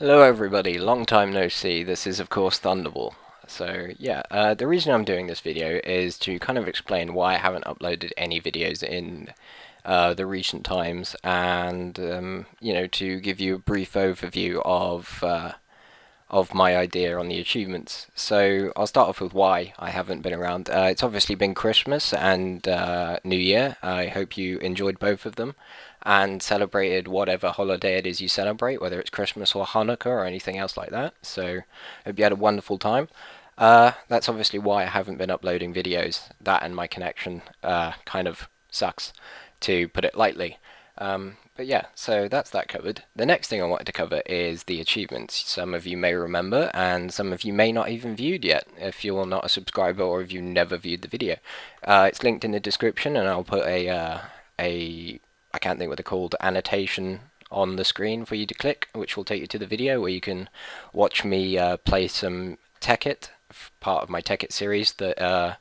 Hello everybody, long time no see. This is of course Thunderball. So yeah, the reason I'm doing this video is to kind of explain why I haven't uploaded any videos in the recent times, and to give you a brief overview of my idea on the achievements. So I'll start off with why I haven't been around. It's obviously been Christmas and New Year. I hope you enjoyed both of them and celebrated whatever holiday it is you celebrate, whether it's Christmas or Hanukkah or anything else like that. So hope you had a wonderful time. That's obviously why I haven't been uploading videos. That and my connection kind of sucks, to put it lightly. But yeah, so that's that covered. The next thing I wanted to cover is the achievements. Some of you may remember, and some of you may not even viewed yet, if you're not a subscriber or if you never viewed the video. It's linked in the description, and I'll put I can't think what they're called, annotation on the screen for you to click, which will take you to the video where you can watch me play some Tekkit, part of my Tekkit series that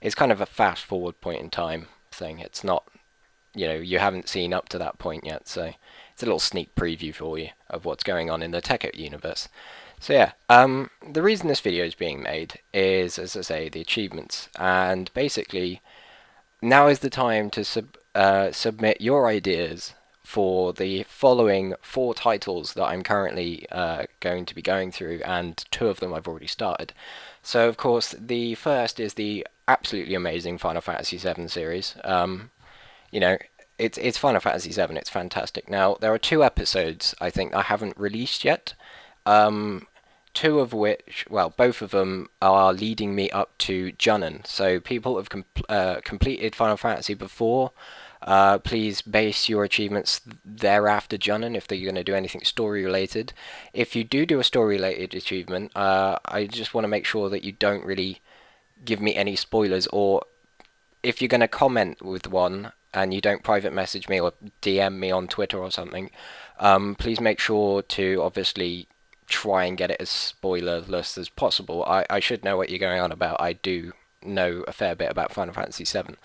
is kind of a fast forward point in time thing. It's not, you haven't seen up to that point yet, so it's a little sneak preview for you of what's going on in the Tekkit universe. So yeah, the reason this video is being made is, as I say, the achievements, and basically now is the time to submit your ideas for the following 4 titles that I'm currently going to be going through, and 2 of them I've already started. So of course the first is the absolutely amazing Final Fantasy VII series. It's Final Fantasy VII, it's fantastic. Now there are 2 episodes I think I haven't released yet. 2 of which, well, both of them are leading me up to Junon. So people have completed Final Fantasy before. Please base your achievements thereafter Junon if they're going to do anything story related. If you do a story related achievement, I just want to make sure that you don't really give me any spoilers, or if you're going to comment with one and you don't private message me or DM me on Twitter or something, please make sure to obviously try and get it as spoilerless as possible. I should know what you're going on about. I do know a fair bit about Final Fantasy VII.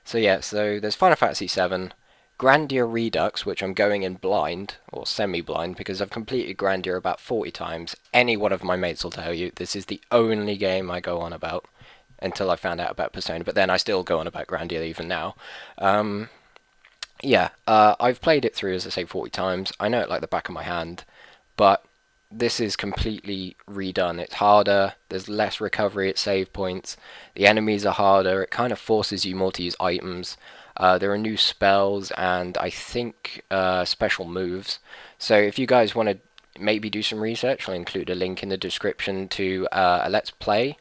So yeah, so there's Final Fantasy VII, Grandia Redux, which I'm going in blind, or semi-blind, because I've completed Grandia about 40 times. Any one of my mates will tell you this is the only game I go on about, until I found out about Persona, but then I still go on about Grandia even now. I've played it through, as I say, 40 times. I know it like the back of my hand, but this is completely redone. It's harder, there's less recovery at save points, the enemies are harder, it kind of forces you more to use items. There are new spells and I think special moves. So if you guys want to maybe do some research, I'll include a link in the description to a Let's Play,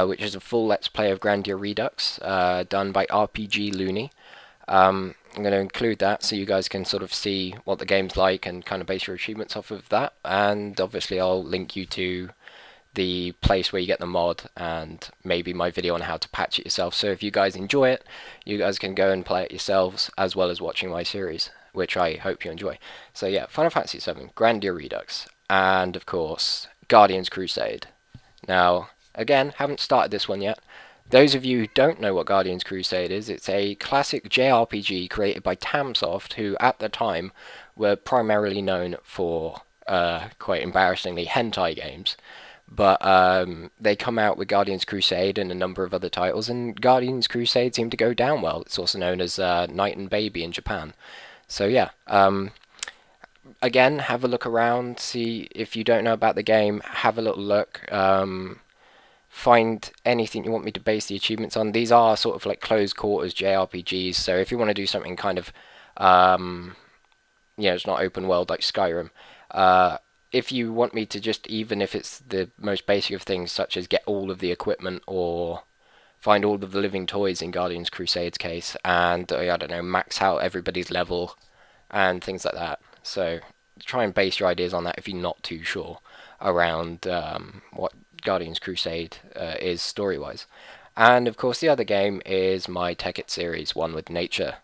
which is a full Let's Play of Grandia Redux, done by RPG Looney. I'm going to include that so you guys can sort of see what the game's like and kind of base your achievements off of that. And obviously I'll link you to the place where you get the mod and maybe my video on how to patch it yourself. So if you guys enjoy it, you guys can go and play it yourselves as well as watching my series, which I hope you enjoy. So yeah, Final Fantasy VII, Grandia Redux, and of course Guardians Crusade. Now, again, haven't started this one yet. Those of you who don't know what Guardians Crusade is, it's a classic JRPG created by Tamsoft, who at the time were primarily known for, quite embarrassingly, hentai games. But they come out with Guardians Crusade and a number of other titles, and Guardians Crusade seemed to go down well. It's also known as Night and Baby in Japan. So yeah, again, have a look around, see if you don't know about the game, have a little look. Find anything you want me to base the achievements on. These are sort of like closed quarters JRPGs, so if you want to do something kind of, it's not open world like Skyrim. If you want me to just, even if it's the most basic of things, such as get all of the equipment or find all of the living toys in Guardians Crusade's case, and I don't know, max out everybody's level and things like that. So try and base your ideas on that if you're not too sure around what Guardians Crusade is story-wise. And of course the other game is my Tekkit series, One with Nature.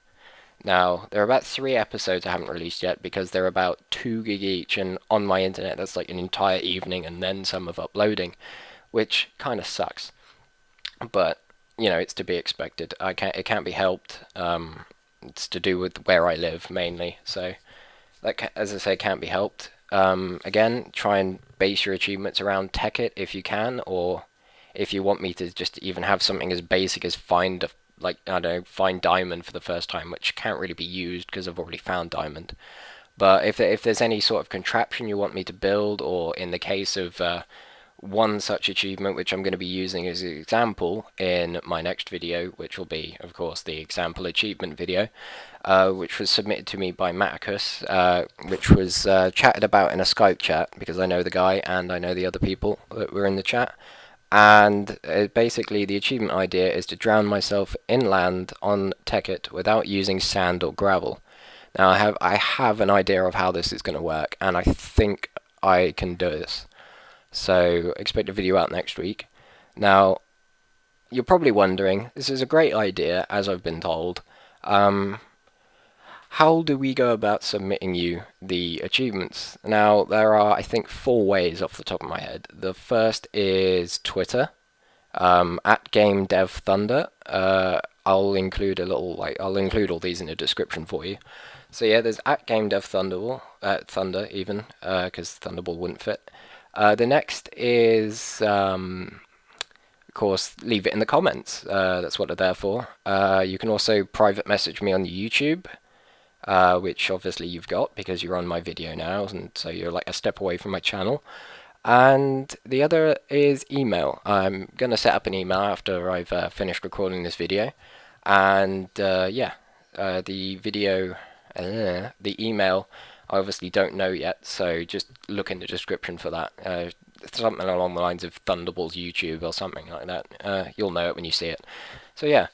Now, there are about 3 episodes I haven't released yet because they're about 2 gig each, and on my internet that's like an entire evening and then some of uploading, which kind of sucks. But, it's to be expected. It can't be helped. It's to do with where I live, mainly, so that, as I say, can't be helped. Again, try and base your achievements around Tekkit if you can, or if you want me to just even have something as basic as find like, I don't know, find diamond for the first time, which can't really be used because I've already found diamond. But if there's any sort of contraption you want me to build, or in the case of one such achievement which I'm going to be using as an example in my next video, which will be, of course, the example achievement video, which was submitted to me by Maticus, which was chatted about in a Skype chat, because I know the guy and I know the other people that were in the chat. And basically the achievement idea is to drown myself inland on Tekkit without using sand or gravel. Now I have an idea of how this is going to work, and I think I can do this. So expect a video out next week. Now, you're probably wondering, this is a great idea, as I've been told. How do we go about submitting you the achievements? Now, there are, I think, 4 ways off the top of my head. The first is Twitter, at GameDevThunder. I'll include a little, I'll include all these in the description for you. So yeah, there's at GameDevThunder, Thunder even, because Thunderball wouldn't fit. The next is, of course, leave it in the comments. That's what they're there for. You can also private message me on YouTube, which obviously you've got because you're on my video now, and so you're like a step away from my channel. And the other is email. I'm going to set up an email after I've finished recording this video. And yeah, the email I obviously don't know yet, so just look in the description for that. Something along the lines of Thunderball's YouTube or something like that. You'll know it when you see it. So yeah,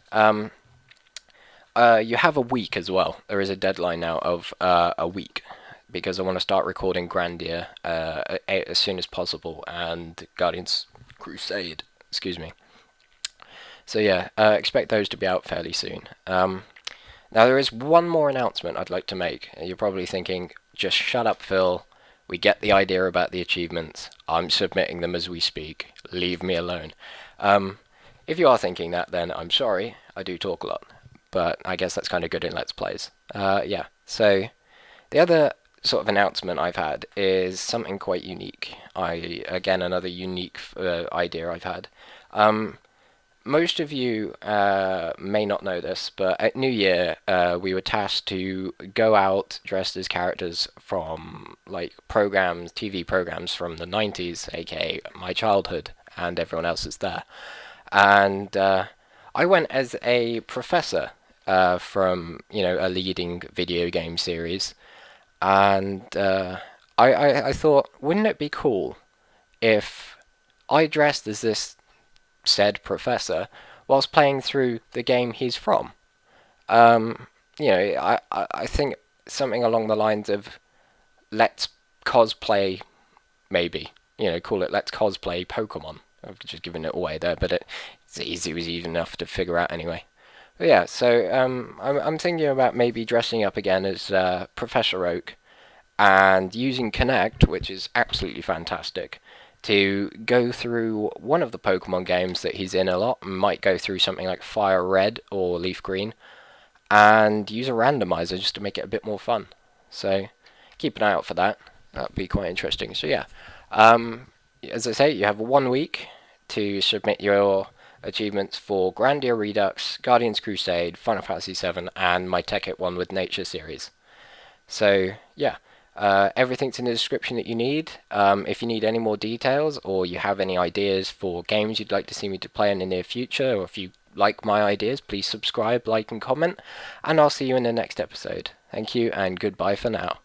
you have a week as well. There is a deadline now of a week, because I want to start recording Grandia as soon as possible, and Guardians Crusade, excuse me. So yeah, expect those to be out fairly soon. Now there is one more announcement I'd like to make. You're probably thinking, just shut up, Phil. We get the idea about the achievements. I'm submitting them as we speak. Leave me alone. If you are thinking that, then I'm sorry. I do talk a lot, but I guess that's kind of good in Let's Plays. Yeah, so the other sort of announcement I've had is something quite unique. Again, another unique idea I've had. Most of you may not know this, but at New Year we were tasked to go out dressed as characters from like programs, TV programs from the 90s, aka my childhood, and everyone else is there. And I went as a professor from, you know, a leading video game series, and I thought, wouldn't it be cool if I dressed as this said professor whilst playing through the game he's from? You know, I think something along the lines of let's cosplay, maybe, you know, call it let's cosplay Pokemon. I've just given it away there, but it's easy, it was easy enough to figure out anyway. But yeah, so I'm thinking about maybe dressing up again as Professor Oak and using Connect, which is absolutely fantastic, to go through one of the Pokemon games that he's in a lot. Might go through something like Fire Red or Leaf Green, and use a randomizer just to make it a bit more fun. So keep an eye out for that. That'd be quite interesting. So yeah, as I say, you have 1 week to submit your achievements for Grandia Redux, Guardians Crusade, Final Fantasy VII, and my Tekkit one with Nature series. So yeah. Everything's in the description that you need. If you need any more details, or you have any ideas for games you'd like to see me to play in the near future, or if you like my ideas, please subscribe, like, and comment, and I'll see you in the next episode. Thank you, and goodbye for now.